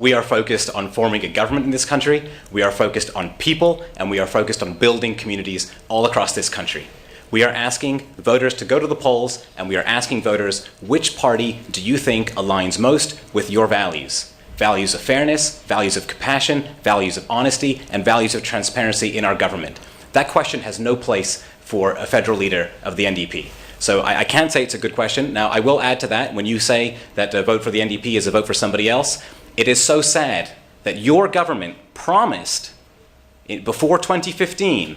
We are focused on forming a government in this country, we are focused on people, and we are focused on building communities all across this country. We are asking voters to go to the polls, and we are asking voters, which party do you think aligns most with your values? Values of fairness, values of compassion, values of honesty, and values of transparency in our government. That question has no place for a federal leader of the NDP. So I can't say it's a good question. Now, I will add to that, when you say that a vote for the NDP is a vote for somebody else, it is so sad that your government promised before 2015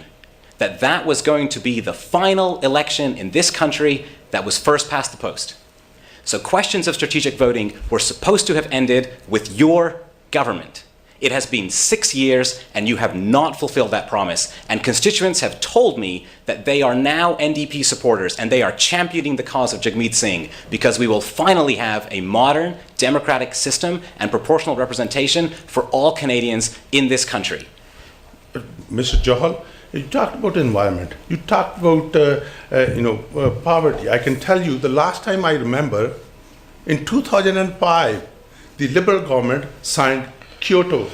that that was going to be the final election in this country that was first past the post. So questions of strategic voting were supposed to have ended with your government. It has been 6 years and you have not fulfilled that promise. And constituents have told me that they are now NDP supporters and they are championing the cause of Jagmeet Singh because we will finally have a modern democratic system and proportional representation for all Canadians in this country. Mr. Johal, you talked about environment. You talked about poverty. I can tell you the last time I remember, in 2005, the Liberal government signed Kyoto,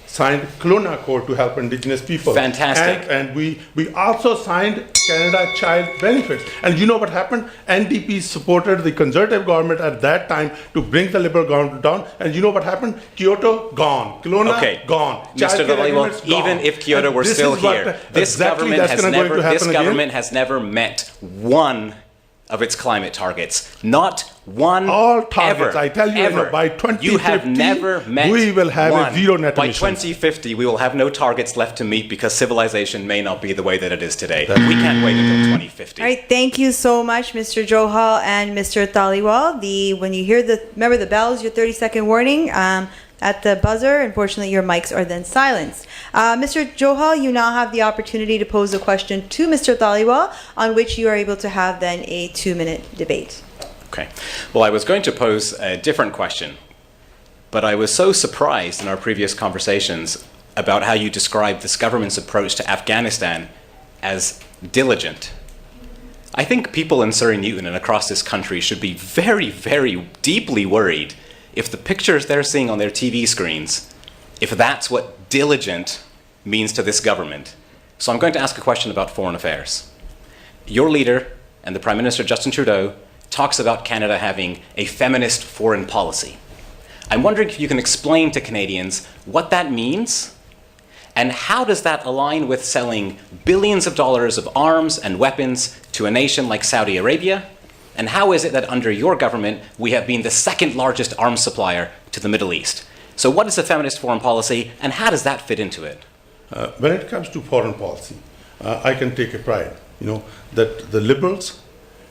signed Kelowna Accord to help Indigenous people. Fantastic. And we also signed Canada Child Benefits. And you know what happened? NDP supported the Conservative government at that time to bring the Liberal government down. And you know what happened? Kyoto, gone. Kelowna, gone. Mr. Dhaliwal, even if Kyoto were still here, this government has never met one of its climate targets. Not one. All targets, ever, I tell you, ever. By 2050, you have never met we will have one. a zero net By emissions. 2050, we will have no targets left to meet because civilization may not be the way that it is today. We can't wait until 2050. All right, thank you so much, Mr. Johal and Mr. Dhaliwal. When you hear remember the bells, your 30-second warning. At the buzzer, unfortunately, your mics are then silenced. Mr. Johal, you now have the opportunity to pose a question to Mr. Dhaliwal, on which you are able to have then a 2-minute debate. Okay. Well, I was going to pose a different question, but I was so surprised in our previous conversations about how you described this government's approach to Afghanistan as diligent. I think people in Surrey Newton and across this country should be very, very deeply worried if the pictures they're seeing on their TV screens, if that's what diligent means to this government. So I'm going to ask a question about foreign affairs. Your leader and the Prime Minister, Justin Trudeau, talks about Canada having a feminist foreign policy. I'm wondering if you can explain to Canadians what that means, and how does that align with selling billions of dollars of arms and weapons to a nation like Saudi Arabia? And how is it that under your government, we have been the second largest arms supplier to the Middle East? So what is a feminist foreign policy, and how does that fit into it? When it comes to foreign policy, I can take a pride, that the Liberals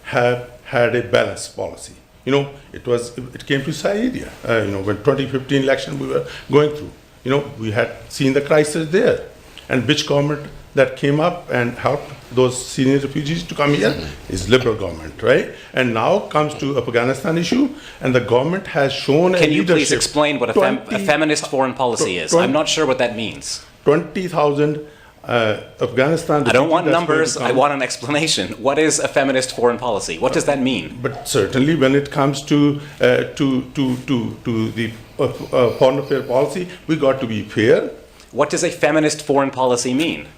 have had a balanced policy. It came to Syria, when 2015 election we were going through. We had seen the crisis there. And which government that came up and helped those Syrian refugees to come here is Liberal government, right? And now comes to Afghanistan issue, and the government has shown Can you please explain what a feminist foreign policy is? I'm not sure what that means. 20,000 Afghanistan. I don't want numbers, I want an explanation. What is a feminist foreign policy? What does that mean? But certainly when it comes to the foreign affairs policy, we got to be fair. What does a feminist foreign policy mean?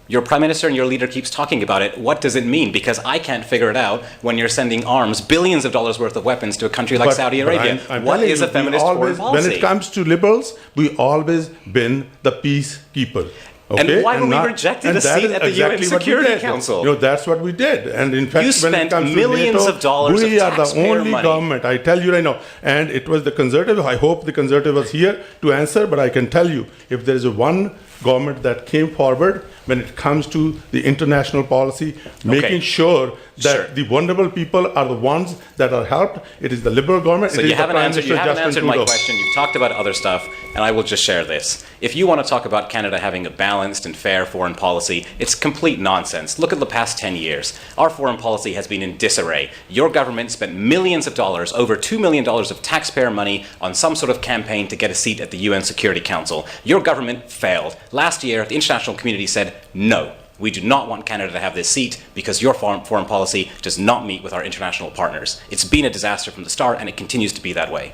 Your Prime Minister and your leader keeps talking about it. What does it mean? Because I can't figure it out when you're sending arms, billions of dollars worth of weapons to a country like Saudi Arabia. What is a feminist foreign policy? When it comes to Liberals, we always been the peacekeeper. Okay? And why were we rejected a seat at the UN Security Council? That's what we did. And in fact, you spent millions of dollars we of are the only money. Government, I tell you right now. And it was the Conservative. I hope the Conservative was here to answer, but I can tell you, if there is one government that came forward when it comes to the international policy, making sure that the vulnerable people are the ones that are helped. It is the Liberal government. So you haven't answered my question. You've talked about other stuff, and I will just share this. If you want to talk about Canada having a balanced and fair foreign policy, it's complete nonsense. Look at the past 10 years. Our foreign policy has been in disarray. Your government spent millions of dollars, over $2 million of taxpayer money, on some sort of campaign to get a seat at the UN Security Council. Your government failed. Last year, the international community said, no, we do not want Canada to have this seat because your foreign policy does not meet with our international partners. It's been a disaster from the start, and it continues to be that way.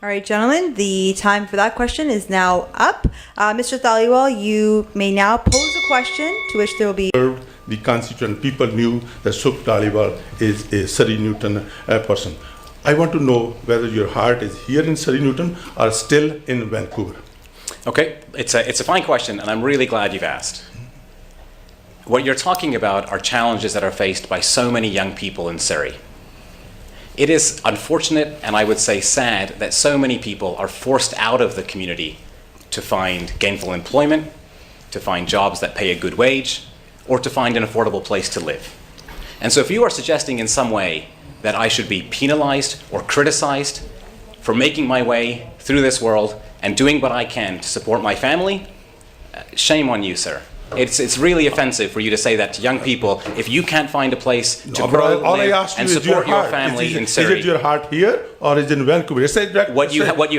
All right, gentlemen, the time for that question is now up. Mr. Dhaliwal, you may now pose a question to which there will be... The constituent people knew that Sukh Dhaliwal is a Surrey Newton person. I want to know whether your heart is here in Surrey Newton or still in Vancouver. Okay, it's a fine question, and I'm really glad you've asked. What you're talking about are challenges that are faced by so many young people in Surrey. It is unfortunate, and I would say sad, that so many people are forced out of the community to find gainful employment, to find jobs that pay a good wage, or to find an affordable place to live. And so if you are suggesting in some way that I should be penalized or criticized for making my way through this world and doing what I can to support my family, shame on you, sir. It's really offensive for you to say that to young people. If you can't find a place to grow, live, and support your family in Surrey, is it your heart here or is it in Vancouver?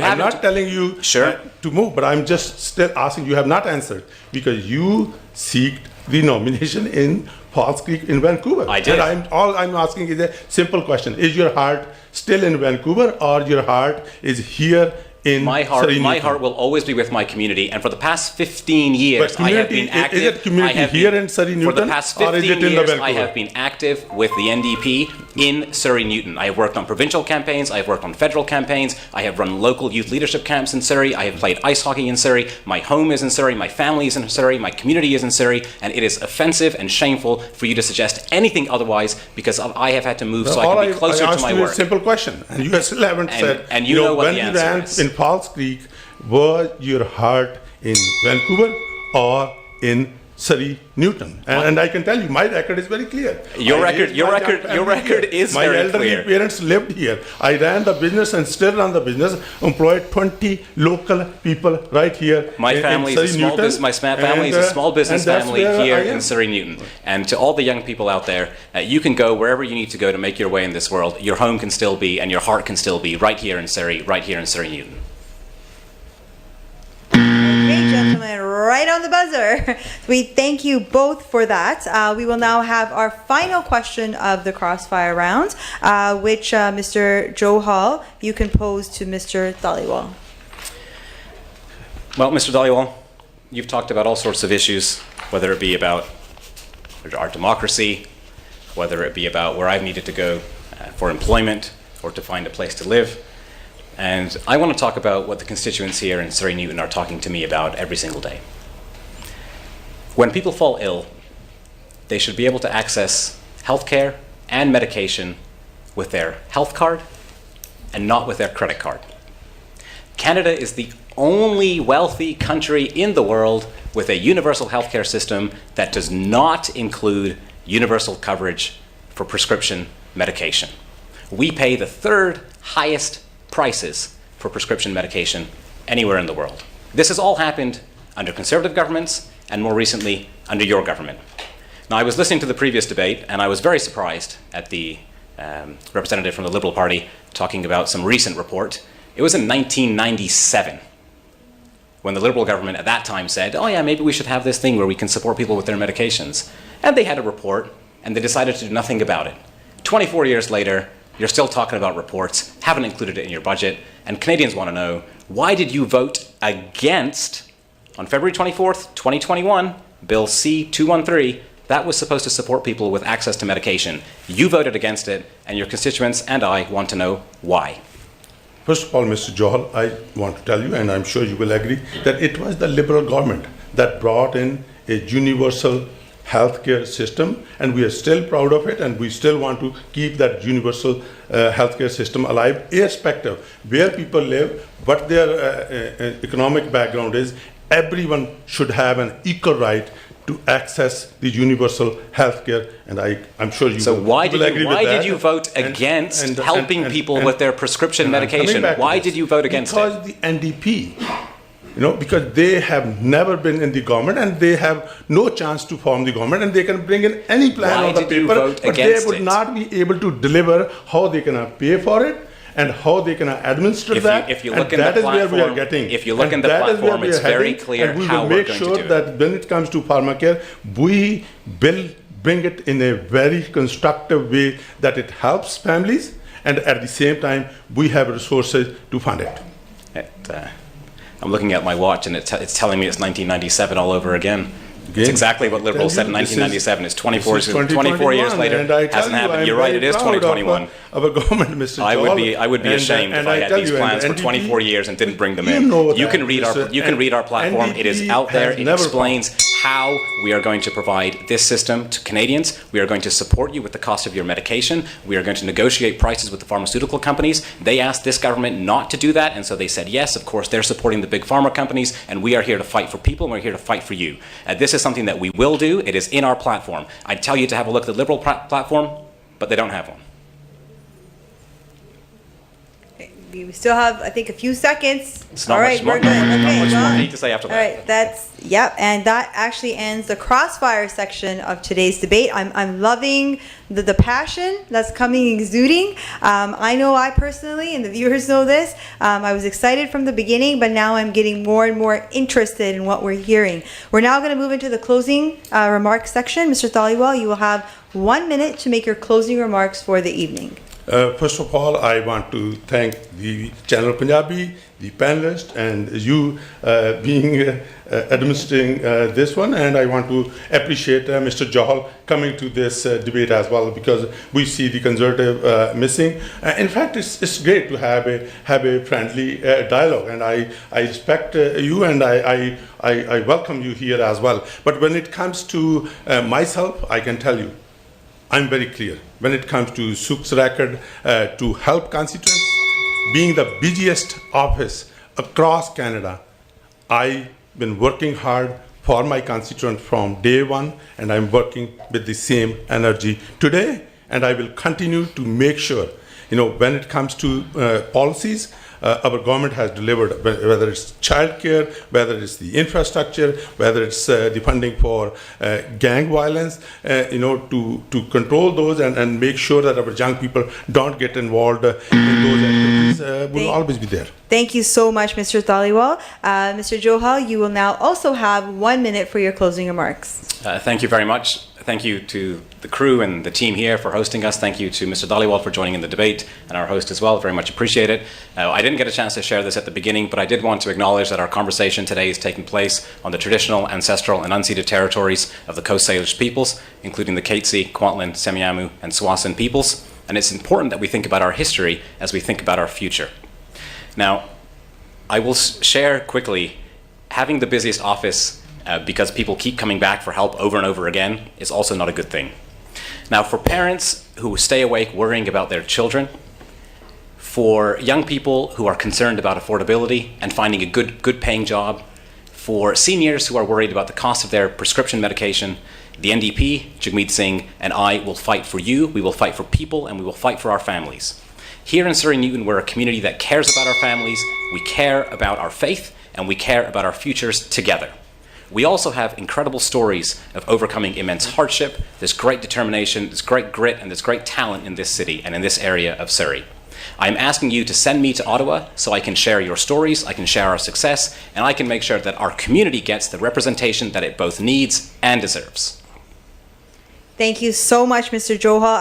I'm not telling you to move, but I'm just still asking. You have not answered because you seek the nomination in Falls Creek in Vancouver. I did. And all I'm asking is a simple question: is your heart still in Vancouver or your heart is here? My heart will always be with my community, and for the past 15 years, I have been active. Is it community here in Surrey Newton, for the past 15 years, I have been active with the NDP in Surrey Newton. I have worked on provincial campaigns. I have worked on federal campaigns. I have run local youth leadership camps in Surrey. I have played ice hockey in Surrey. My home is in Surrey. My family is in Surrey. My community is in Surrey, and it is offensive and shameful for you to suggest anything otherwise because I have had to move so I can be closer to my work. I asked you a simple question, and you still haven't said. And you know what the answer is. In Falls Creek, was your heart in Vancouver or in Surrey Newton? And I can tell you, my record is very clear. Your record is my very elderly clear. parents lived here. I ran the business and still run the business. Employed 20 local people right here. My family is a small business family here in Surrey Newton. And to all the young people out there, you can go wherever you need to go to make your way in this world. Your home can still be, and your heart can still be right here in Surrey, right here in Surrey Newton. Okay, gentlemen, right on the buzzer. We thank you both for that. We will now have our final question of the Crossfire round, which Mr. Johal, you can pose to Mr. Dhaliwal. Well, Mr. Dhaliwal, you've talked about all sorts of issues, whether it be about our democracy, whether it be about where I've needed to go for employment or to find a place to live. And I want to talk about what the constituents here in Surrey Newton are talking to me about every single day. When people fall ill, they should be able to access healthcare and medication with their health card and not with their credit card. Canada is the only wealthy country in the world with a universal healthcare system that does not include universal coverage for prescription medication. We pay the third highest prices for prescription medication anywhere in the world. This has all happened under Conservative governments and more recently under your government. Now, I was listening to the previous debate and I was very surprised at the representative from the Liberal Party talking about some recent report. It was in 1997 when the Liberal government at that time said, oh yeah, maybe we should have this thing where we can support people with their medications. And they had a report and they decided to do nothing about it. 24 years later, you're still talking about reports, haven't included it in your budget, and Canadians want to know, why did you vote against, on February 24th, 2021, Bill C-213, that was supposed to support people with access to medication. You voted against it, and your constituents and I want to know why. First of all, Mr. Johal, I want to tell you, and I'm sure you will agree, that it was the Liberal government that brought in a universal healthcare system, and we are still proud of it, and we still want to keep that universal healthcare system alive, irrespective where people live, what their economic background is. Everyone should have an equal right to access the universal healthcare, and I'm sure you will agree with that. Why did you vote against helping people with their prescription medication? Why did you vote against it? Because the NDP, because they have never been in the government and they have no chance to form the government, and they can bring in any plan on the paper, but they would not be able to deliver how they can pay for it and how they can administer that. If you look in the platform, it's very clear how we're going to do it. And we will make sure that when it comes to pharmacare, we will bring it in a very constructive way that it helps families, and at the same time, we have resources to fund it. I'm looking at my watch and it's telling me it's 1997 all over again. It's exactly what liberals said in 1997. It's 24 years later. It hasn't happened. You're right, it is 2021. Our government, Mr. Johal. I would be ashamed if I had these plans for 24 years and didn't bring them in. You can read our platform. It is out there. It explains how we are going to provide this system to Canadians. We are going to support you with the cost of your medication. We are going to negotiate prices with the pharmaceutical companies. They asked this government not to do that, and so they said yes. Of course, they're supporting the big pharma companies, and we are here to fight for people, and we're here to fight for you. This is something that we will do. It is in our platform. I'd tell you to have a look at the Liberal platform, but they don't have one. We still have, I think, a few seconds. It's not All much right, more. we're good. Okay, Not much more well, I need to say after that. all right, yep, and that actually ends the Crossfire section of today's debate. I'm loving the passion that's coming exuding. I know I personally, and the viewers know this, I was excited from the beginning, but now I'm getting more and more interested in what we're hearing. We're now going to move into the closing remarks section. Mr. Dhaliwal, you will have 1 minute to make your closing remarks for the evening. First of all, I want to thank the Channel Punjabi, the panelists, and you being administering this one. And I want to appreciate Mr. Johal coming to this debate as well, because we see the conservative missing. In fact, it's great to have a friendly dialogue, and I respect you, and I welcome you here as well. But when it comes to myself, I can tell you, I'm very clear. When it comes to Sukh's record to help constituents, being the busiest office across Canada, I've been working hard for my constituents from day one, and I'm working with the same energy today, and I will continue to make sure, when it comes to policies, our government has delivered, whether it's childcare, whether it's the infrastructure, whether it's the funding for gang violence, to control those and make sure that our young people don't get involved in those activities will always be there. Thank you so much, Mr. Dhaliwal. Mr. Johal, you will now also have 1 minute for your closing remarks. Thank you very much. Thank you to the crew and the team here for hosting us. Thank you to Mr. Dhaliwal for joining in the debate, and our host as well. Very much appreciate it. I didn't get a chance to share this at the beginning, but I did want to acknowledge that our conversation today is taking place on the traditional, ancestral, and unceded territories of the Coast Salish peoples, including the Katzie, Kwantlen, Semiahmoo, and Tsawwassen peoples. And it's important that we think about our history as we think about our future. Now, I will share quickly, having the busiest office because people keep coming back for help over and over again is also not a good thing. Now, for parents who stay awake worrying about their children, for young people who are concerned about affordability and finding a good paying job, for seniors who are worried about the cost of their prescription medication, the NDP, Jagmeet Singh, and I will fight for you, we will fight for people, and we will fight for our families. Here in Surrey Newton, we're a community that cares about our families, we care about our faith, and we care about our futures together. We also have incredible stories of overcoming immense hardship. There's great determination, there's great grit, and there's great talent in this city and in this area of Surrey. I'm asking you to send me to Ottawa so I can share your stories, I can share our success, and I can make sure that our community gets the representation that it both needs and deserves. Thank you so much, Mr. Johal.